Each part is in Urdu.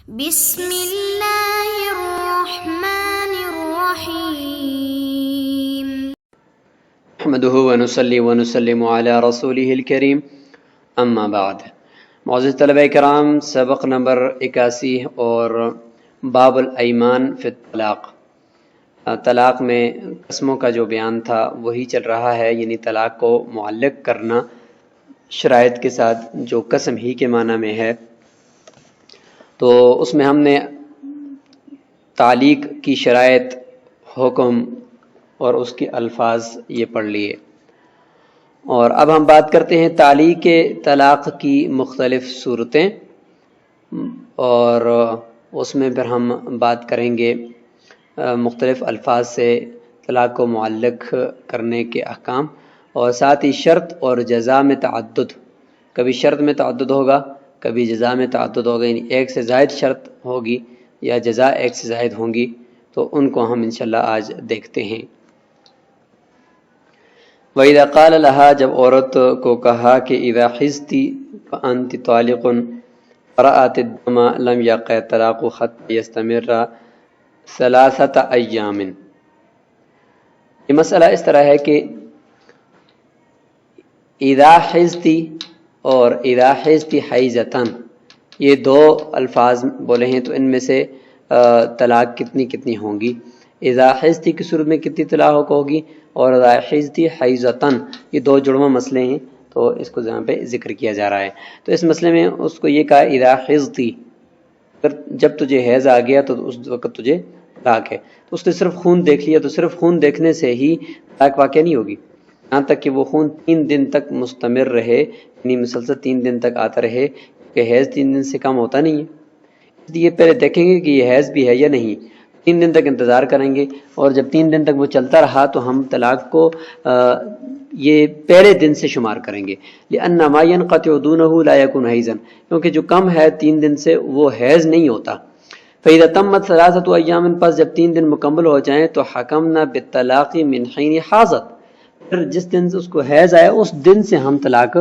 بسم اللہ الرحمن الرحیم نحمده ونصلي ونسلم على رسوله الكریم اما بعد۔ معزز طلبہ کرام، سبق نمبر 81 اور باب الایمان فی الطلاق، طلاق میں قسموں کا جو بیان تھا وہی چل رہا ہے، یعنی طلاق کو معلق کرنا شرائط کے ساتھ جو قسم ہی کے معنی میں ہے۔ تو اس میں ہم نے تعلیق کی شرائط، حکم اور اس کے الفاظ یہ پڑھ لیے، اور اب ہم بات کرتے ہیں تعلیق طلاق کی مختلف صورتیں، اور اس میں پھر ہم بات کریں گے مختلف الفاظ سے طلاق کو معلق کرنے کے احکام، اور ساتھ ہی شرط اور جزا میں تعدد، کبھی شرط میں تعدد ہوگا، کبھی جزا میں تعدد ہوگا، یعنی ایک سے زائد شرط ہوگی یا جزا ایک سے زائد ہوں گی، تو ان کو ہم انشاءاللہ آج دیکھتے ہیں۔ وَإِذَا قَالَ لَهَا، جب عورت کو کہا کہ اِذَا حِزْتِ فَأَنْتِ طَالِقٌ فَرَأَتِ الدَّمَ لَمْ يَقَعِ الطَّلَاقُ حَتَّى يَسْتَمِرَّ 3 أَيَّامٍ۔ یہ مسئلہ اس طرح ہے کہ اِذَا حِزْتِ اور اِذَا حِزْتِ حَیْزَةً، یہ دو الفاظ بولے ہیں، تو ان میں سے طلاق کتنی کتنی ہوں گی؟ اِذَا حِزْتِ کی صورت میں کتنی طلاق ہوگی، اور اِذَا حِزْتِ حَیْزَةً، یہ دو جڑواں مسئلے ہیں، تو اس کو یہاں پہ ذکر کیا جا رہا ہے۔ تو اس مسئلے میں اس کو یہ کہا اِذَا حِزْتِ، جب تجھے حیض آ گیا تو اس وقت تجھے طلاق ہے، تو اس نے صرف خون دیکھ لیا، تو صرف خون دیکھنے سے ہی طلاق واقع نہیں ہوگی، یہاں تک کہ وہ خون 3 دن تک مستمر رہے، یعنی مسلسل 3 دن تک آتا رہے، کہ حیض 3 دن سے کم ہوتا نہیں ہے، اس لیے پہلے دیکھیں گے کہ یہ حیض بھی ہے یا نہیں، 3 دن تک انتظار کریں گے، اور جب 3 دن تک وہ چلتا رہا تو ہم طلاق کو یہ پہلے دن سے شمار کریں گے، لأن ما ينقطع دونه لا يكون حیضا، کیونکہ جو کم ہے 3 دن سے وہ حیض نہیں ہوتا۔ فإذا تمت 3 أيام، پس جب 3 دن مکمل ہو جائیں تو حکمنا بالطلاق من حین حاضت، پھر جس دن سے اس کو حیض آیا اس دن سے ہم طلاق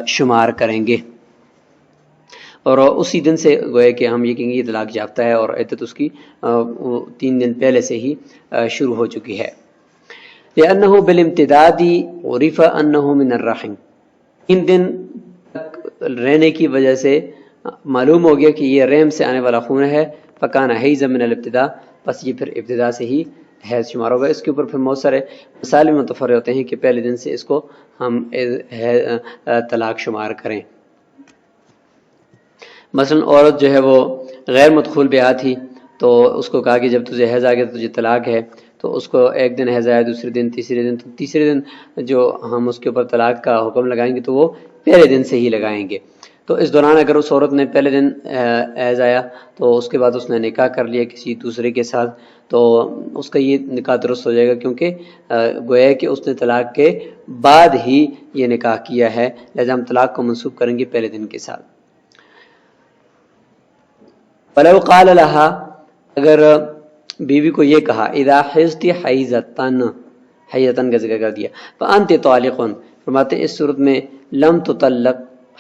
شمار کریں گے، اور اسی دن سے گویا کہ ہم یہ کہیں گے یہ طلاق یافتہ ہے، اور عدت اس کی 3 دن پہلے سے ہی شروع ہو چکی ہے۔ لأنه بالامتداد عرف أنه من الرحم، 3 دن تک رہنے کی وجہ سے معلوم ہو گیا کہ یہ رحم سے آنے والا خون ہے، فکان حیضا من الابتداء، بس یہ پھر ابتدا سے ہی حیض شمار ہوگا۔ اس کے اوپر پھر بہت سارے مسائل متفر ہوتے ہیں کہ پہلے دن سے اس کو ہم طلاق شمار کریں۔ مثلا عورت جو ہے وہ غیر مدخول بیاہ تھی، تو اس کو کہا کہ جب تجھے حیض آ گیا تو تجھے طلاق ہے، تو اس کو ایک دن حیض آیا، دوسرے دن، تیسرے دن، تو تیسرے دن جو ہم اس کے اوپر طلاق کا حکم لگائیں گے تو وہ پہلے دن سے ہی لگائیں گے۔ تو اس دوران اگر اس عورت نے پہلے دن حیض آیا تو اس کے بعد اس نے نکاح کر لیا کسی دوسرے کے ساتھ، تو اس کا یہ نکاح درست ہو جائے گا، کیونکہ گویا کہ اس نے طلاق کے بعد ہی یہ نکاح کیا ہے، لہذا ہم طلاق کو منسوخ کریں گے پہلے دن کے ساتھ۔ وَلَوْ قَالَ لَهَا، اگر بیوی کو یہ کہا اِذَا حِزْتِ حَیْزَةً، حیضتاً کا ذکر کر دیا، فَأَنْتِ طَالِقٌ، فرماتے ہیں اس صورت میں لم تطلق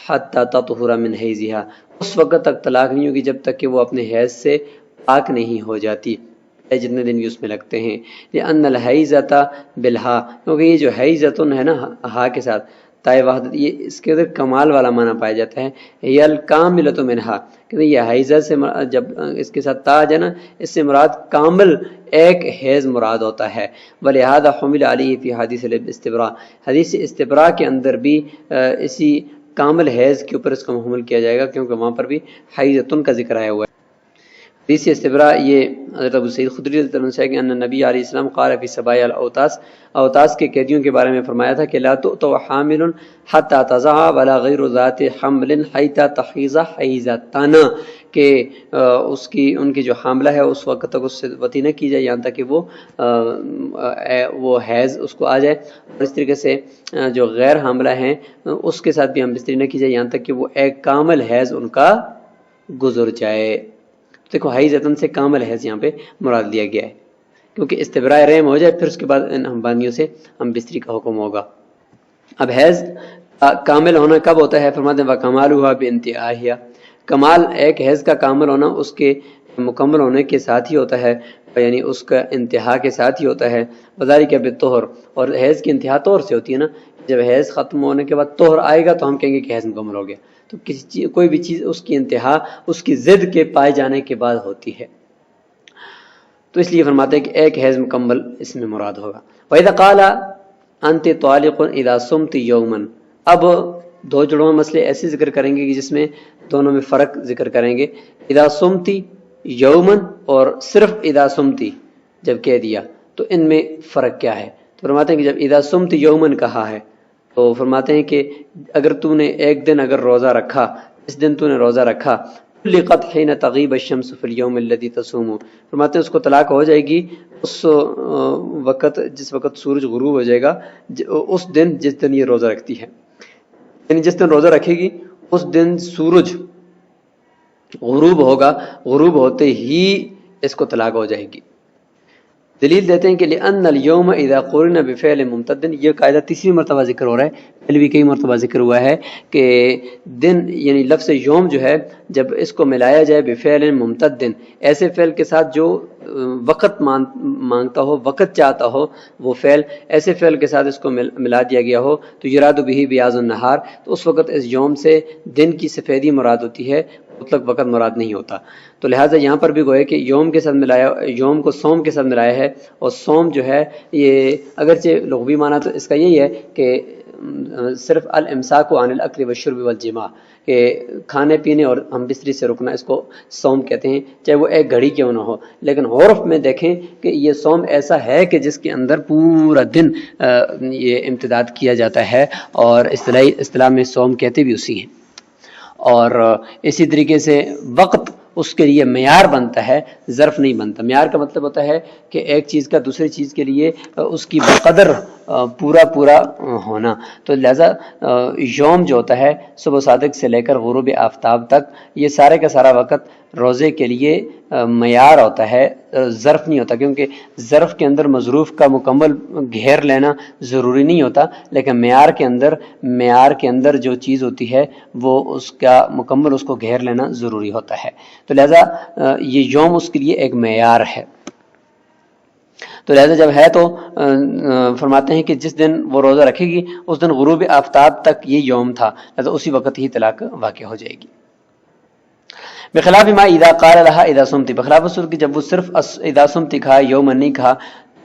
حتی تطہر من حیضها، اس وقت تک طلاق نہیں ہوگی جب تک کہ وہ اپنے حیض سے پاک نہیں ہو جاتی، جتنے دن بھی اس میں لگتے ہیں۔ لأن الحیضۃ بالہا، کیونکہ یہ جو حیضۃ ہے نا ہا کے ساتھ تائے وحدت، یہ اس کے اندر کمال والا معنی پایا جاتا ہے، یہ الکاملۃ منہا، کہ یہ حیضہ سے جب اس کے ساتھ تا آ جائے نا، اس سے مراد کامل ایک حیض مراد ہوتا ہے۔ ولہذا حمل علیہ فی حدیث الاستبراء، حدیث استبراء کے اندر بھی اسی کامل حیض کے اوپر اس کا حمل کیا جائے گا، کیونکہ وہاں پر بھی حیضۃ کا ذکر آیا ہوا ہے۔ حدیث استبراء یہ حضرت ابو سعید خدری رضی اللہ عنہ سے کہ ان نبی علیہ السلام قال فی سبایا الاوتاس، اوتاس کے قیدیوں کے بارے میں فرمایا تھا کہ لا تؤتوا حامل حتی تضع ولا غیر ذات حمل حتی تحیض حیضتان، کہ ان کی جو حاملہ ہے اس وقت تک اس سے وطی نہ کی جائے یہاں تک کہ وہ حیض اس کو آ جائے، اور اس طریقے سے جو غیر حاملہ ہیں اس کے ساتھ بھی ہم بستری نہ کی جائے یہاں تک کہ وہ ایک کامل حیض ان کا گزر جائے۔ دیکھو حیضتاً سے کامل حیض یہاں پہ مراد لیا گیا ہے، کیونکہ استبراء رحم ہو جائے پھر اس کے بعد ان ہمبانیوں سے ہم بستری کا حکم ہوگا۔ اب حیض کامل ہونا کب ہوتا ہے؟ فرماتے ہیں وَکَمَالُهَا بِانْتِهَائِهَا، کمال ایک حیض کا کامل ہونا اس کے مکمل ہونے کے ساتھ ہی ہوتا ہے، یعنی اس کا انتہا کے ساتھ ہی ہوتا ہے۔ وذالک بالطہر، اور حیض کی انتہا طہر سے ہوتی ہے نا، جب حیض ختم ہونے کے بعد طہر آئے گا تو ہم کہیں گے کہ حیض مکمل ہو گیا۔ تو کسی چیز، کوئی بھی چیز اس کی انتہا اس کی ضد کے پائے جانے کے بعد ہوتی ہے، تو اس لیے فرماتے ہیں کہ ایک حیض مکمل اس میں مراد ہوگا۔ وَإِذَا قَالَ أَنْتِ طَالِقٌ إِذَا صُمْتِ يَوْمًا، اب دو جڑواں مسئلے ایسے ذکر کریں گے کہ جس میں دونوں میں فرق ذکر کریں گے۔ اذا صمتی یومن اور صرف اذا صمتی جب کہہ دیا تو ان میں فرق کیا ہے؟ تو فرماتے ہیں کہ جب اذا صمتی یومن کہا ہے تو فرماتے ہیں کہ اگر تو نے ایک دن اگر روزہ رکھا، اس دن تو نے روزہ رکھا، لقت حين تغيب الشمس في اليوم الذي تصوم، فرماتے ہیں اس کو طلاق ہو جائے گی اس وقت جس وقت سورج غروب ہو جائے گا، اس دن جس دن یہ روزہ رکھتی ہے، یعنی جس دن روزہ رکھے گی اس دن سورج غروب ہوگا، غروب ہوتے ہی اس کو طلاق ہو جائے گی۔ دلیل دیتے ہیں کہ لأن اليوم اذا قرن بفعل ممتد، یہ قاعدہ تیسری مرتبہ ذکر ہو رہا ہے، پہلے بھی کئی مرتبہ ذکر ہوا ہے کہ دن یعنی لفظ یوم جو ہے جب اس کو ملایا جائے بفعل ممتد، ایسے فعل کے ساتھ جو وقت مانگتا ہو، وقت چاہتا ہو، وہ فعل ایسے فعل کے ساتھ اس کو ملا دیا گیا ہو تو یراد بہ بیاض النہار، تو اس وقت اس یوم سے دن کی سفیدی مراد ہوتی ہے، مطلق وقت مراد نہیں ہوتا۔ تو لہٰذا یہاں پر بھی گویا کہ یوم کے ساتھ ملایا، یوم کو سوم کے ساتھ ملایا ہے، اور سوم جو ہے یہ اگرچہ لغوی معنی تو اس کا یہی ہے کہ صرف الامساک عن الاکل والشرب والجماع، کہ کھانے پینے اور ہم بستری سے رکنا، اس کو سوم کہتے ہیں، چاہے وہ ایک گھڑی کیوں نہ ہو، لیکن عرف میں دیکھیں کہ یہ سوم ایسا ہے کہ جس کے اندر پورا دن یہ امتداد کیا جاتا ہے، اور اصطلاح میں سوم کہتے بھی اسی ہیں۔ اور اسی طریقے سے وقت اس کے لیے معیار بنتا ہے، ظرف نہیں بنتا۔ معیار کا مطلب ہوتا ہے کہ ایک چیز کا دوسری چیز کے لیے اس کی بقدر پورا ہونا۔ تو لہذا یوم جو ہوتا ہے صبح صادق سے لے کر غروب آفتاب تک، یہ سارے کا سارا وقت روزے کے لیے معیار ہوتا ہے، ظرف نہیں ہوتا، کیونکہ ظرف کے اندر مظروف کا مکمل گھیر لینا ضروری نہیں ہوتا، لیکن معیار کے اندر جو چیز ہوتی ہے وہ اس کا مکمل اس کو گھیر لینا ضروری ہوتا ہے۔ تو لہذا یہ یوم اس کے لیے ایک معیار ہے۔ تو لہذا جب ہے تو فرماتے ہیں کہ جس دن وہ روزہ رکھے گی اس دن غروب آفتاب تک یہ یوم تھا، لہذا اسی وقت ہی طلاق واقع ہو جائے گی۔ بخلاف ما اذا قال لها اذا صمت، بخلاف اس صورت کی جب وہ صرف اذا صمت کہا، یومن نہیں کہا،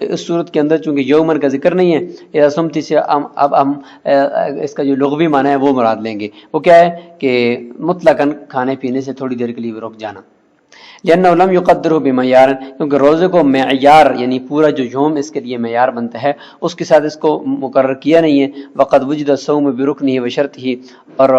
اس صورت کے اندر چونکہ یومن کا ذکر نہیں ہے، اذا صمت سے اب ہم اس کا جو لغوی معنی ہے وہ مراد لیں گے۔ وہ کیا ہے کہ مطلقاً کھانے پینے سے تھوڑی دیر کے لیے رک جانا، لأنه لم يقدره بمعیار، کیونکہ روزے کو معیار یعنی پورا جو یوم اس کے لیے معیار بنتا ہے اس کے ساتھ اس کو مقرر کیا نہیں ہے۔ وقد وجد الصوم برکنه وشرطه، اور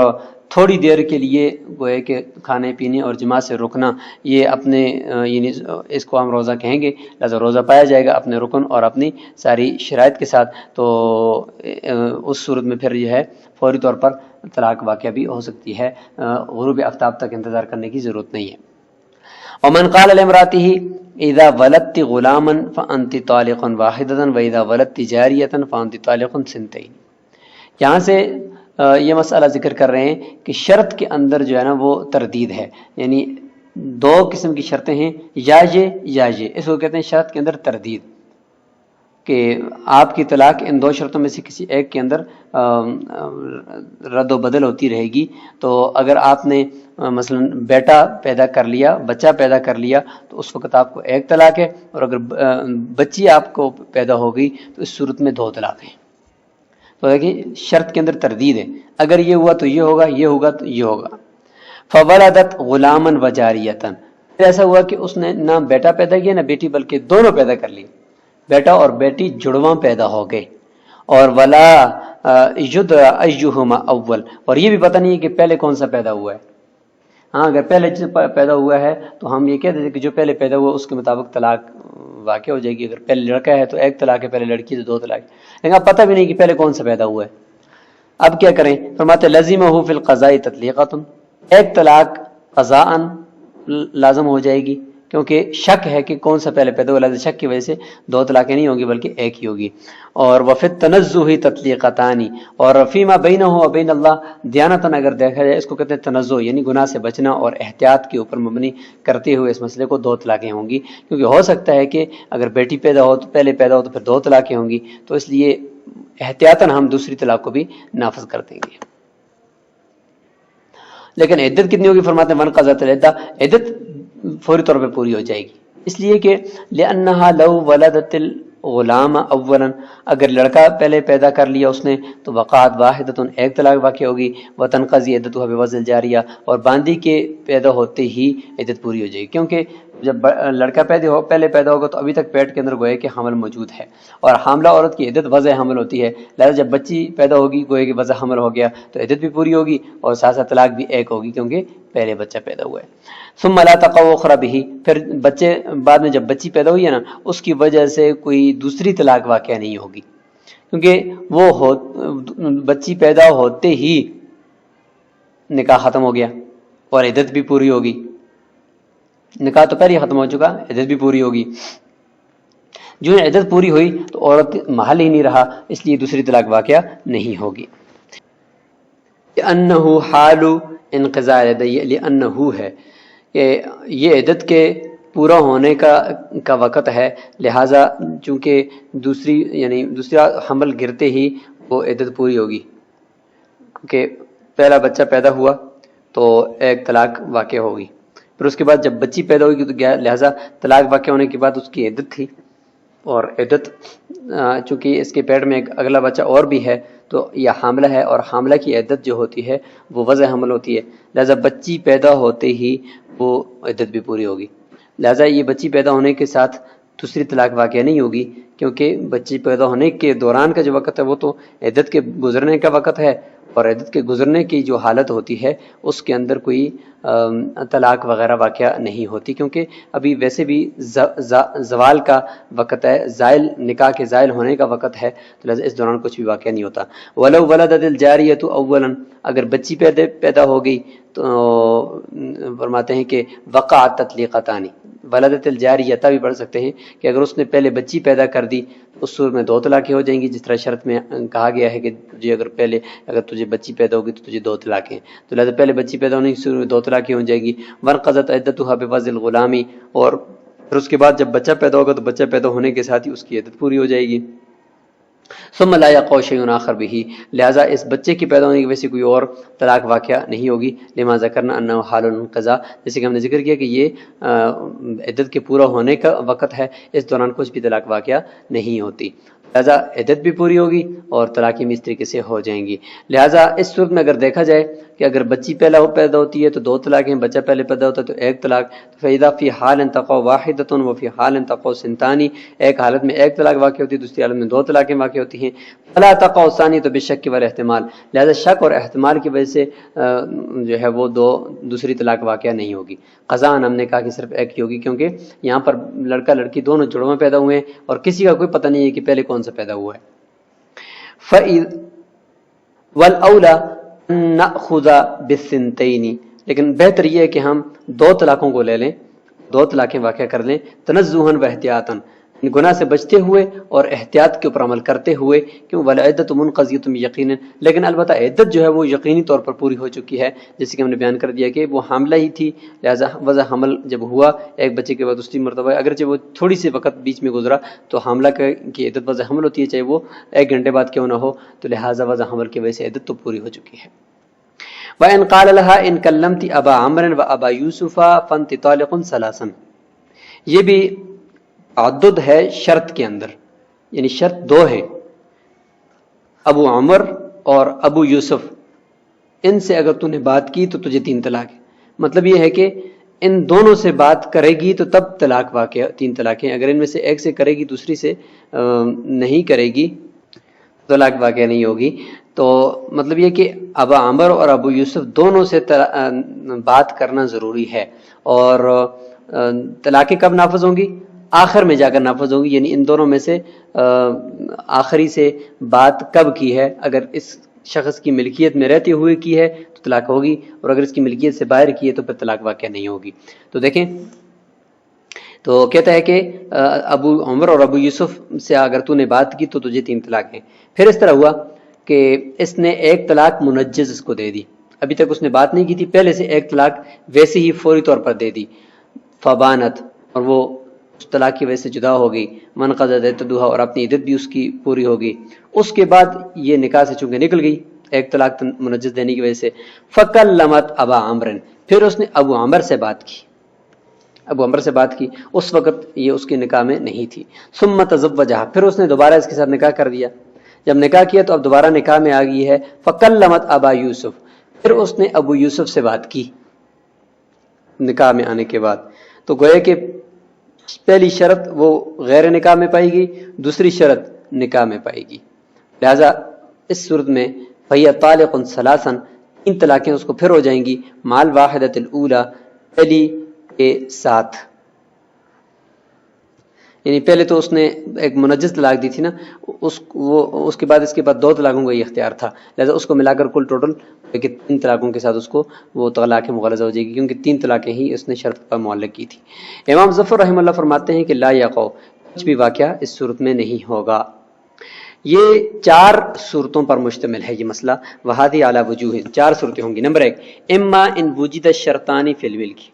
تھوڑی دیر کے لیے گوئے کہ کھانے پینے اور جماع سے رکنا، یہ اپنے یعنی اس کو ہم روزہ کہیں گے، لہذا روزہ پایا جائے گا اپنے رکن اور اپنی ساری شرائط کے ساتھ، تو اس صورت میں پھر یہ ہے فوری طور پر طلاق واقع بھی ہو سکتی ہے، غروب آفتاب تک انتظار کرنے کی ضرورت نہیں ہے۔ ومن قال لامرأته اذا ولدت غلاما فانت طالق واحدة واذا ولدت جارية فانت طالق سنتين، یہاں سے یہ مسئلہ ذکر کر رہے ہیں کہ شرط کے اندر جو ہے نا وہ تردید ہے، یعنی دو قسم کی شرطیں ہیں، یا یہ، اس کو کہتے ہیں شرط کے اندر تردید، کہ آپ کی طلاق ان دو شرطوں میں سے کسی ایک کے اندر رد و بدل ہوتی رہے گی۔ تو اگر آپ نے مثلا بیٹا پیدا کر لیا، بچہ پیدا کر لیا، تو اس وقت آپ کو ایک طلاق ہے، اور اگر بچی آپ کو پیدا ہو گئی تو اس صورت میں دو طلاق ہیں۔ تو دیکھیں شرط کے اندر تردید ہے، اگر یہ ہوا تو یہ ہوگا، یہ ہوگا تو یہ ہوگا۔ فولدت غلاما وجاریۃ، ایسا ہوا کہ اس نے نہ بیٹا پیدا کیا نہ بیٹی، بلکہ دونوں پیدا کر لیے، بیٹا اور بیٹی جڑواں پیدا ہو گئے، اور ولا یدرى ایہما اول، اور یہ بھی پتہ نہیں ہے کہ پہلے کون سا پیدا ہوا ہے۔ ہاں اگر پہلے پیدا ہوا ہے تو ہم یہ کہہ دیتے کہ جو پہلے پیدا ہوا اس کے مطابق طلاق واقع ہو جائے گی، اگر پہلے لڑکا ہے تو ایک طلاق ہے، پہلے لڑکی تو دو طلاق ہے، لیکن اب پتہ بھی نہیں کہ پہلے کون سا پیدا ہوا ہے۔ اب کیا کریں؟ فرماتے لزمہ فی القضاء تطلیقۃ، ایک طلاق قضاءً لازم ہو جائے گی، کیونکہ شک ہے کہ کون سا پہلے پیدا ہوا، شک کی وجہ سے دو طلاقیں نہیں ہوگی بلکہ ایک ہی ہوگی۔ اور وفی التنزہ تطلیقتان، اور فیما بینہ و بین اللہ دیانتاً اگر دیکھا جائے اس کو کہتے ہیں تنزہ، یعنی گناہ سے بچنا اور احتیاط کے اوپر مبنی کرتے ہوئے اس مسئلے کو دو طلاقیں ہوں گی، کیونکہ ہو سکتا ہے کہ اگر بیٹی پیدا ہو تو پہلے پیدا ہو تو پھر دو طلاقیں ہوں گی، تو اس لیے احتیاطاً ہم دوسری طلاق کو بھی نافذ کر دیں گے۔ لیکن عدت کتنی ہوگی؟ فرماتے ہیں من قضت العدہ، عدت فوری طور پہ پوری ہو جائے گی، اس لیے کہ لأنها لو ولدت الغلام اولا، اگر لڑکا پہلے پیدا کر لیا اس نے تو وقعت واحدۃ، ایک طلاق واقع ہوگی، وتنقضی عدتها بوضع الجاریہ، اور باندی کے پیدا ہوتے ہی عدت پوری ہو جائے گی، کیونکہ جب لڑکا پہلے پیدا ہوگا تو ابھی تک پیٹ کے اندر گویا کہ حمل موجود ہے، اور حاملہ عورت کی عدت وضع حمل ہوتی ہے، لہذا جب بچی پیدا ہوگی گویا کہ وضع حمل ہو گیا تو عدت بھی پوری ہوگی اور ساتھ ساتھ طلاق بھی ایک ہوگی، کیونکہ پہلے بچہ پیدا ہوا ہے۔ ثم لا تقع اخرى به، پھر بچے بعد میں جب بچی پیدا ہوئی ہے نا اس کی وجہ سے کوئی دوسری طلاق واقع نہیں ہوگی، کیونکہ وہ بچی پیدا ہوتے ہی نکاح ختم ہو گیا اور عدت بھی پوری ہوگی، نکاح تو پہلے ہی ختم ہو چکا، عدت بھی پوری ہوگی۔ جو عدت پوری ہوئی تو عورت محل ہی نہیں رہا، اس لیے دوسری طلاق واقعہ نہیں ہوگی۔ لأنہ حال انقضاء العدہ، لأنہ ہے کہ یہ عدت کے پورا ہونے کا وقت ہے، لہٰذا چونکہ دوسرا حمل گرتے ہی وہ عدت پوری ہوگی، کہ پہلا بچہ پیدا ہوا تو ایک طلاق واقع ہوگی، پھر اس کے بعد جب بچی پیدا ہوگی تو لہٰذا طلاق واقع ہونے کے بعد اس کی عدت تھی، اور عدت چونکہ اس کے پیٹ میں ایک اگلا بچہ اور بھی ہے تو یہ حاملہ ہے، اور حاملہ کی عدت جو ہوتی ہے وہ وضع حمل ہوتی ہے، لہٰذا بچی پیدا ہوتے ہی وہ عدت بھی پوری ہوگی، لہٰذا یہ بچی پیدا ہونے کے ساتھ دوسری طلاق واقع نہیں ہوگی، کیونکہ بچی پیدا ہونے کے دوران کا جو وقت ہے وہ تو عدت کے گزرنے کا وقت ہے، اور عدت کے گزرنے کی جو حالت ہوتی ہے اس کے اندر کوئی طلاق وغیرہ واقعہ نہیں ہوتی، کیونکہ ابھی ویسے بھی زوال کا وقت ہے، زائل نکاح کے زائل ہونے کا وقت ہے، تو لہذا اس دوران کچھ بھی واقعہ نہیں ہوتا۔ وَلَوْ وَلَدَتِ الْجَارِيَةُ أَوَّلًا، اگر بچی پیدا ہو گئی تو فرماتے ہیں کہ وقعت تطلیقتان، ولدت الجاریہ بھی پڑھ سکتے ہیں کہ اگر اس نے پہلے بچی پیدا کر دی اس صورت میں دو طلاقیں ہو جائیں گی، جس طرح شرط میں کہا گیا ہے کہ اگر تجھے بچی پیدا ہوگی تو تجھے دو طلاقیں، تو لہذا پہلے بچی پیدا ہونے کی صورت میں دو طلاقیں ہو جائیں گی۔ وانقضت عدتها بوضع الغلام، اور پھر اس کے بعد جب بچہ پیدا ہوگا تو بچہ پیدا ہونے کے ساتھ ہی اس کی عدت پوری ہو جائے گی۔ ثم لا يقع شيء آخر به، لہذا اس بچے کی پیدا ہونے کی وجہ سے کوئی اور طلاق واقعہ نہیں ہوگی، لما ذکرنا انه حال الانقضاء، جیسے کہ ہم نے ذکر کیا کہ یہ عدت کے پورا ہونے کا وقت ہے، اس دوران کچھ بھی طلاق واقعہ نہیں ہوتی، لہذا عدت بھی پوری ہوگی اور طلاقیں بھی اس طریقے سے ہو جائیں گی۔ لہذا اس صورت میں اگر دیکھا جائے کہ اگر بچی پیدا ہوتی ہے تو دو طلاقیں، بچہ پہلے پیدا ہوتا ہے تو ایک طلاق، فإذا في حال تقع واحدة وفي حال تقع سنتان، ایک حالت میں ایک طلاق واقع ہوتی ہے، دوسری حالت میں دو طلاقیں واقع ہوتی ہیں۔ فلا تقع الثانية بالشك والاحتمال، لہذا شک اور احتمال کی وجہ سے جو ہے وہ دوسری طلاق واقعہ نہیں ہوگی۔ قضاء ہم نے کہا کہ صرف ایک ہی ہوگی، کیونکہ یہاں پر لڑکا لڑکی دونوں جڑواں پیدا ہوئے ہیں اور کسی کا کوئی پتہ نہیں ہے کہ پہلے کون سا پیدا ہوا ہے۔ وَالْأَوْلَى أَن نَأْخُذَ بِالثِّنْتَيْنِ، لیکن بہتر یہ ہے کہ ہم دو طلاقوں کو لے لیں، دو طلاقیں واقع کر لیں، تنزہاً و احتیاطاً، گناہ سے بچتے ہوئے اور احتیاط کے اوپر عمل کرتے ہوئے، کیوں والعدۃ منقضیۃ یقیناً، لیکن البتہ عدت جو ہے وہ یقینی طور پر پوری ہو چکی ہے، جیسے کہ ہم نے بیان کر دیا کہ وہ حاملہ ہی تھی، لہذا وضع حمل جب ہوا ایک بچے کے بعد دوسری مرتبہ، اگرچہ وہ تھوڑی سی وقت بیچ میں گزرا تو حاملہ کی عدت وضع حمل ہوتی ہے، چاہے وہ ایک گھنٹے بعد کیوں نہ ہو، تو لہذا وضع حمل کی وجہ سے عدت تو پوری ہو چکی ہے۔ وَإِنْ قَالَ لَهَا إِنْ كَلَّمْتِ أَبَا عَمْرٍ وَأَبَا يُوسُفَ فَأَنْتِ طَالِقٌ ثَلَاثًا، یہ بھی تعدد ہے شرط کے اندر، یعنی شرط دو ہے، ابو عمر اور ابو یوسف، ان سے اگر تو نے بات کی تو تجھے تین طلاق ہے، مطلب یہ ہے کہ ان دونوں سے بات کرے گی تو تب طلاق واقع، تین طلاقیں، اگر ان میں سے ایک سے کرے گی دوسری سے نہیں کرے گی طلاق واقع نہیں ہوگی، تو مطلب یہ کہ ابا عمر اور ابو یوسف دونوں سے بات کرنا ضروری ہے، اور طلاقیں کب نافذ ہوں گی؟ آخر میں جا کر نافذ ہوں گی، یعنی ان دونوں میں سے آخری سے بات کب کی ہے، اگر اس شخص کی ملکیت میں رہتے ہوئے کی ہے تو طلاق ہوگی، اور اگر اس کی ملکیت سے باہر کی ہے تو پھر طلاق واقع نہیں ہوگی۔ تو دیکھیں تو کہتا ہے کہ ابو عمر اور ابو یوسف سے اگر تو نے بات کی تو تجھے 3 طلاق ہیں. پھر اس طرح ہوا کہ اس نے 1 طلاق منجز اس کو دے دی، ابھی تک اس نے بات نہیں کی تھی، پہلے سے 1 طلاق ویسے ہی فوری طور پر دے دی. فبانت، اور وہ اس طلاق کی وجہ سے جدا ہو گئی. منقضت عدتها، اور اپنی عدت بھی اس کی پوری ہو گئی. اس کے بعد یہ نکاح سے چونکہ نکل گئی 1 طلاق منجز دینے کی وجہ سے. فکلمت ابا عمرو، پھر اس نے ابو عمر سے بات کی، ابو عمر سے بات کی. اس وقت یہ اس کے نکاح میں نہیں تھی. ثم تزوجها، پھر اس نے دوبارہ اس کے ساتھ نکاح کر دیا. جب نکاح کیا تو اب دوبارہ نکاح میں آ گئی ہے. فکلمت ابا یوسف، پھر اس نے ابو یوسف سے بات کی نکاح میں آنے کے بعد. تو گویا کہ پہلی شرط وہ غیر نکاح میں پائی گئی، دوسری شرط نکاح میں پائی گئی. لہذا اس صورت میں فہی طالق ثلاثا، 3 طلاقیں اس کو پھر ہو جائیں گی. مال واحدۃ الاولی، پہلی کے ساتھ. یعنی پہلے تو اس نے ایک منجز طلاق دی تھی نا، اس کے بعد اس کے بعد 2 طلاقوں کا یہ اختیار تھا. لہذا اس کو ملا کر کل ٹوٹل 3 طلاقوں کے ساتھ اس کو وہ طلاق مغلظہ ہو جائے گی، کیونکہ 3 طلاقیں ہی اس نے شرط پر معلق کی تھی. امام ظفر رحمہ اللہ فرماتے ہیں کہ لا یقع، کچھ بھی واقعہ اس صورت میں نہیں ہوگا. یہ 4 صورتوں پر مشتمل ہے یہ مسئلہ. وہادی اعلی وجوہ، 4 صورتیں ہوں گی. نمبر 1، اما ان وجد الشرطان فی الملک،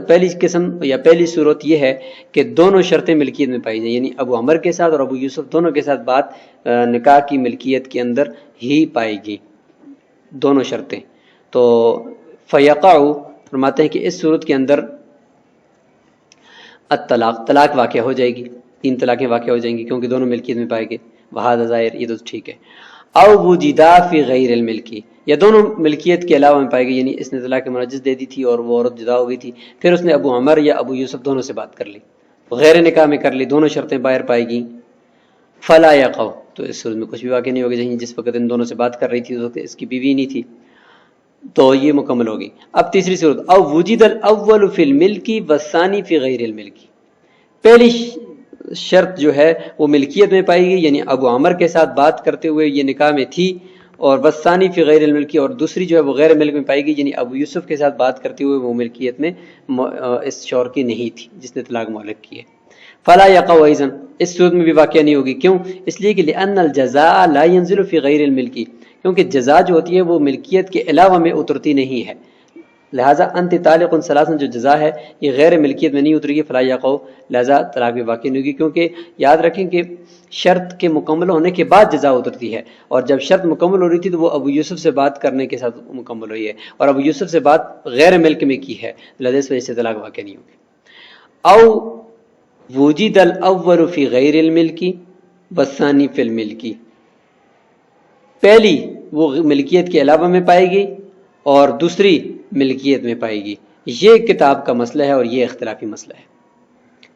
پہلی قسم یا پہلی صورت یہ ہے کہ دونوں شرطیں ملکیت میں پائی جائیں، یعنی ابو عمر کے ساتھ اور ابو یوسف دونوں کے ساتھ بات نکاح کی ملکیت کے اندر ہی پائے گی، دونوں شرطیں. تو فیقع، فرماتے ہیں کہ اس صورت کے اندر الطلاق، طلاق واقع ہو جائے گی، 3 طلاقیں واقع ہو جائیں گی کیونکہ دونوں ملکیت میں پائے گئے. وہذا ظاہر، یہ تو ٹھیک ہے. او وجدا فی غیر الملکی، یا دونوں ملکیت کے علاوہ میں پائے گئی، یعنی اس نے طلاق منجز دے دی تھی اور وہ عورت جدا ہو گئی تھی، پھر اس نے ابو عمر یا ابو یوسف دونوں سے بات کر لی، غیر نکاح میں کر لی، دونوں شرطیں باہر پائے گئیں. فلا یقع، تو اس صورت میں کچھ بھی واقع نہیں ہوگا. جس وقت ان دونوں سے بات کر رہی تھی تو اس کی بیوی نہیں تھی، تو یہ مکمل ہوگی. اب تیسری صورت، او وجد الاول فی الملکی والثانی فی غیر الملکی، پہلی شرط جو ہے وہ ملکیت میں پائی گئی، یعنی ابو عمر کے ساتھ بات کرتے ہوئے یہ نکاح میں تھی، اور والثانی فی غیر الملکی، اور دوسری جو ہے وہ غیر ملک میں پائی گئی، یعنی ابو یوسف کے ساتھ بات کرتے ہوئے وہ ملکیت میں اس شوہر کی نہیں تھی جس نے طلاق معلق کی ہے. فلا یقع ایضا، اس صورت میں بھی واقعہ نہیں ہوگی. کیوں؟ اس لیے کہ لأن الجزاء لا ينزل فی غیر الملکی، کیونکہ جزا جو ہوتی ہے وہ ملکیت کے علاوہ میں اترتی نہیں ہے. لہٰذا انت طالق ثلاثا جو جزا ہے یہ غیر ملکیت میں نہیں اترے گی. فلا یقع، لہٰذا طلاق بھی واقع نہیں ہوگی، کیونکہ یاد رکھیں کہ شرط کے مکمل ہونے کے بعد جزا اترتی ہے، اور جب شرط مکمل ہو رہی تھی تو وہ ابو یوسف سے بات کرنے کے ساتھ مکمل ہوئی ہے، اور ابو یوسف سے بات غیر ملک میں کی ہے، لہٰذا اس وجہ سے طلاق واقع نہیں ہوگی. او وجد الاول فی غیر الملکی والثانی فی الملکی، پہلی وہ ملکیت کے علاوہ میں پائے گی اور دوسری ملکیت میں پائے گی. یہ کتاب کا مسئلہ ہے اور یہ اختلافی مسئلہ ہے.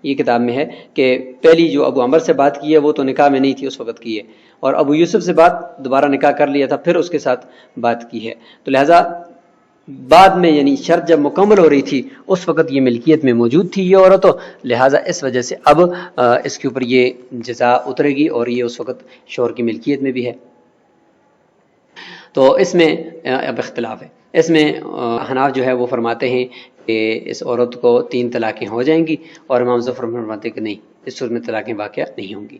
یہ کتاب میں ہے کہ پہلی جو ابو عمر سے بات کی ہے وہ تو نکاح میں نہیں تھی اس وقت کی ہے، اور ابو یوسف سے بات دوبارہ نکاح کر لیا تھا پھر اس کے ساتھ بات کی ہے. تو لہٰذا بعد میں یعنی شرط جب مکمل ہو رہی تھی اس وقت یہ ملکیت میں موجود تھی یہ عورت، لہٰذا اس وجہ سے اب اس کے اوپر یہ جزا اترے گی اور یہ اس وقت شوہر کی ملکیت میں بھی ہے. تو اس میں اب اختلاف ہے. اس میں حناف جو ہے وہ فرماتے ہیں کہ اس عورت کو 3 طلاقیں ہو جائیں گی، اور امام ظفر فرماتے ہیں کہ نہیں، اس صورت میں طلاقیں واقع نہیں ہوں گی.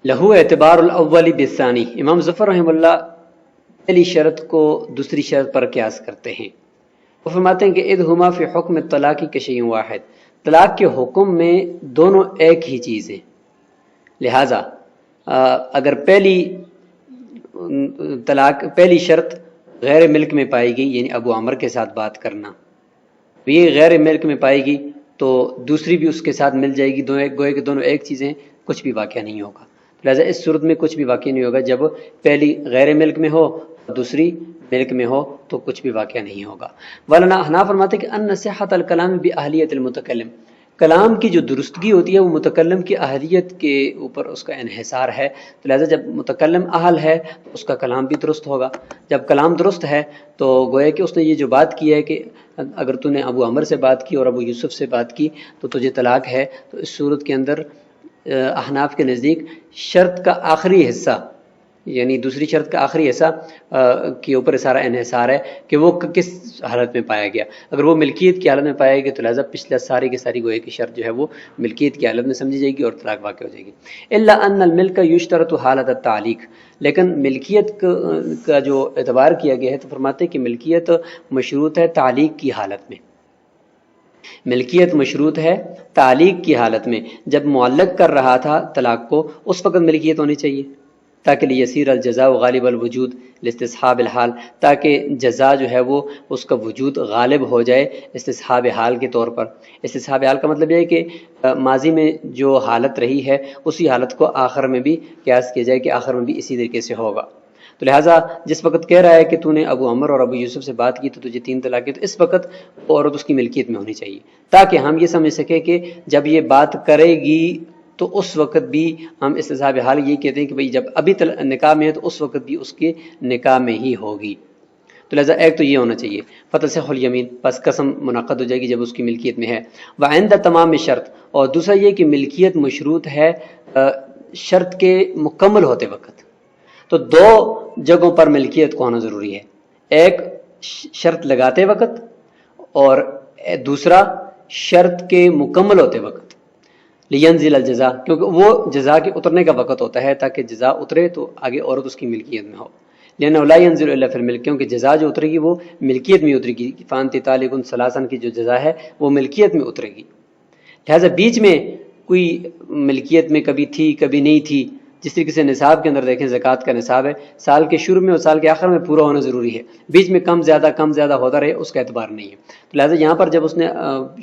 لہو اعتبار الاول بالثانی، امام ظفر رحمہ اللہ پہلی شرط کو دوسری شرط پر قیاس کرتے ہیں. وہ فرماتے ہیں کہ اذ فی حکم الطلاق کشیء واحد، طلاق کے حکم میں دونوں ایک ہی چیز ہیں. لہٰذا اگر پہلی شرط غیر ملک میں پائی گئی، یعنی ابو عمر کے ساتھ بات کرنا، یہ غیر ملک میں پائی گئی تو دوسری بھی اس کے ساتھ مل جائے گی، گوئے کہ دونوں ایک چیزیں، کچھ بھی واقعہ نہیں ہوگا. لہٰذا اس صورت میں کچھ بھی واقع نہیں ہوگا. جب پہلی غیر ملک میں ہو دوسری ملک میں ہو تو کچھ بھی واقعہ نہیں ہوگا. ولنا حناف فرماتے کہ ان صحت الکلام باہلیت المتکلم، کلام کی جو درستگی ہوتی ہے وہ متکلم کی اہلیت کے اوپر اس کا انحصار ہے. تو لہٰذا جب متکلم اہل ہے تو اس کا کلام بھی درست ہوگا. جب کلام درست ہے تو گویا کہ اس نے یہ جو بات کی ہے کہ اگر تو نے ابو عمر سے بات کی اور ابو یوسف سے بات کی تو تجھے طلاق ہے، تو اس صورت کے اندر احناف کے نزدیک شرط کا آخری حصہ یعنی دوسری شرط کا آخری حصہ کے اوپر سارا انحصار ہے کہ وہ کس حالت میں پایا گیا. اگر وہ ملکیت کی حالت میں پایا گیا تو لہٰذا پچھلا ساری کی ساری گویا کی شرط جو ہے وہ ملکیت کی حالت میں سمجھی جائے گی اور طلاق واقع ہو جائے گی. الا ان الملک یشترط حالت التعلیق، لیکن ملکیت کا جو اعتبار کیا گیا ہے تو فرماتے ہیں کہ ملکیت مشروط ہے تعلیق کی حالت میں. ملکیت مشروط ہے تعلیق کی حالت میں. جب معلق کر رہا تھا طلاق کو اس وقت ملکیت ہونی چاہیے تاکہ لیسیر الجزاء غالب الوجود لاستصحاب الحال، تاکہ جزا جو ہے وہ اس کا وجود غالب ہو جائے استصحاب حال کے طور پر. استصحاب حال کا مطلب یہ ہے کہ ماضی میں جو حالت رہی ہے اسی حالت کو آخر میں بھی قیاس کیا جائے کہ آخر میں بھی اسی طریقے سے ہوگا. تو لہٰذا جس وقت کہہ رہا ہے کہ تو نے ابو عمر اور ابو یوسف سے بات کی تو تجھے 3 طلاقیں، تو اس وقت وہ عورت اس کی ملکیت میں ہونی چاہیے تاکہ ہم یہ سمجھ سکیں کہ جب یہ بات کرے گی تو اس وقت بھی ہم استصحاب حال یہ کہتے ہیں کہ بھئی جب ابھی نکاح میں ہے تو اس وقت بھی اس کے نکاح میں ہی ہوگی. تو لہٰذا ایک تو یہ ہونا چاہیے فتصح الیمین، پس قسم منعقد ہو جائے گی جب اس کی ملکیت میں ہے. وعند تمام شرط، اور دوسرا یہ کہ ملکیت مشروط ہے شرط کے مکمل ہوتے وقت. تو 2 جگہوں پر ملکیت کو ہونا ضروری ہے، ایک شرط لگاتے وقت اور دوسرا شرط کے مکمل ہوتے وقت. لینزل الجزاء، کیونکہ وہ جزا کے اترنے کا وقت ہوتا ہے تاکہ جزا اترے تو آگے عورت اس کی ملکیت میں ہو. لأنه لا ينزل الا في الملك، کیونکہ جزا جو اترے گی وہ ملکیت میں اترے گی. فانت طالق ثلاثا کی جو جزا ہے وہ ملکیت میں اترے گی. لہٰذا بیچ میں کوئی ملکیت میں کبھی تھی کبھی نہیں تھی، جس طریقے سے نصاب کے اندر دیکھیں زکوٰۃ کا نصاب ہے سال کے شروع میں اور سال کے آخر میں پورا ہونا ضروری ہے، بیچ میں کم زیادہ ہوتا رہے اس کا اعتبار نہیں ہے. تو لہٰذا یہاں پر جب اس نے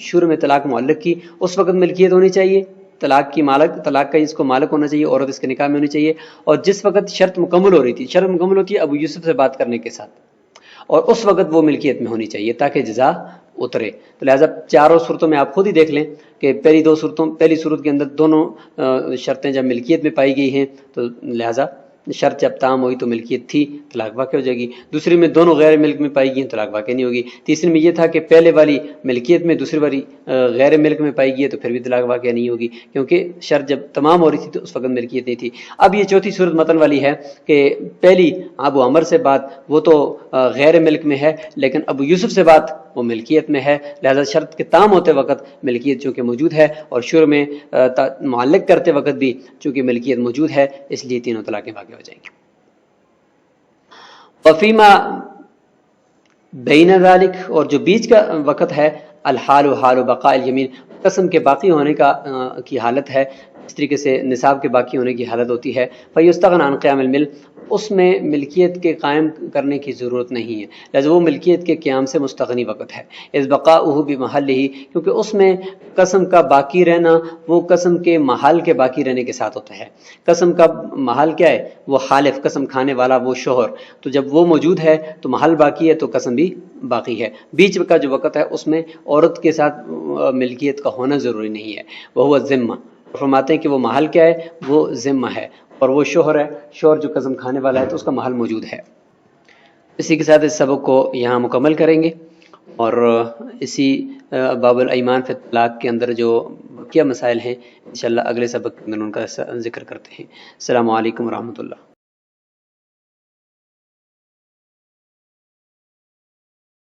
شروع میں طلاق معلق کی اس وقت ملکیت ہونی چاہیے، طلاق کا اس کو مالک ہونا چاہیے، عورت اس کے نکاح میں ہونی چاہیے. اور جس وقت شرط مکمل ہو رہی تھی، شرط مکمل ہوتی ہے ابو یوسف سے بات کرنے کے ساتھ، اور اس وقت وہ ملکیت میں ہونی چاہیے تاکہ جزا اترے. تو لہٰذا چاروں صورتوں میں آپ خود ہی دیکھ لیں کہ پہلی صورت کے اندر دونوں شرطیں جب ملکیت میں پائی گئی ہیں تو لہٰذا شرط جب تام ہوئی تو ملکیت تھی، طلاق واقع ہو جائے گی. دوسری میں دونوں غیر ملک میں پائی گئی طلاق واقع نہیں ہوگی. تیسری میں یہ تھا کہ پہلے والی ملکیت میں دوسری والی غیر ملک میں پائی گئی تو پھر بھی طلاق واقع نہیں ہوگی کیونکہ شرط جب تمام ہو رہی تھی تو اس وقت ملکیت نہیں تھی. اب یہ چوتھی صورت متن والی ہے کہ پہلی ابو عمر سے بات وہ تو غیر ملک میں ہے لیکن ابو یوسف سے بات وہ ملکیت میں ہے. لہذا شرط کے تام ہوتے وقت ملکیت چونکہ موجود ہے اور شروع میں معلق کرتے وقت بھی چونکہ ملکیت موجود ہے اس لیے تینوں طلاقیں واقع ہو جائیں گی. وفیما بین ذالک، اور جو بیچ کا وقت ہے الحال حال بقاء الیمین، قسم کے باقی ہونے کی حالت ہے، اس طریقے سے نصاب کے باقی ہونے کی حالت ہوتی ہے. فیستغنی عن قیام الملک، اس میں ملکیت کے قائم کرنے کی ضرورت نہیں ہے، لہذا وہ ملکیت کے قیام سے مستغنی وقت ہے. اذ بقاؤہ بمحلہ، کیونکہ اس میں قسم کا باقی رہنا وہ قسم کے محل کے باقی رہنے کے ساتھ ہوتا ہے. قسم کا محل کیا ہے؟ وہ حالف، قسم کھانے والا، وہ شوہر. تو جب وہ موجود ہے تو محل باقی ہے تو قسم بھی باقی ہے. بیچ کا جو وقت ہے اس میں عورت کے ساتھ ملکیت کا ہونا ضروری نہیں ہے. وہ ذمہ، فرماتے ہیں کہ وہ محل کیا ہے؟ وہ ذمہ ہے، اور وہ شوہر ہے، شوہر جو قسم کھانے والا ہے تو اس کا محل موجود ہے. اسی کے ساتھ اس سبق کو یہاں مکمل کریں گے اور اسی باب الایمان فی الطلاق کے اندر جو بقیہ مسائل ہیں انشاءاللہ اگلے سبق کے اندر ان کا ذکر کرتے ہیں. السلام علیکم ورحمۃ اللہ.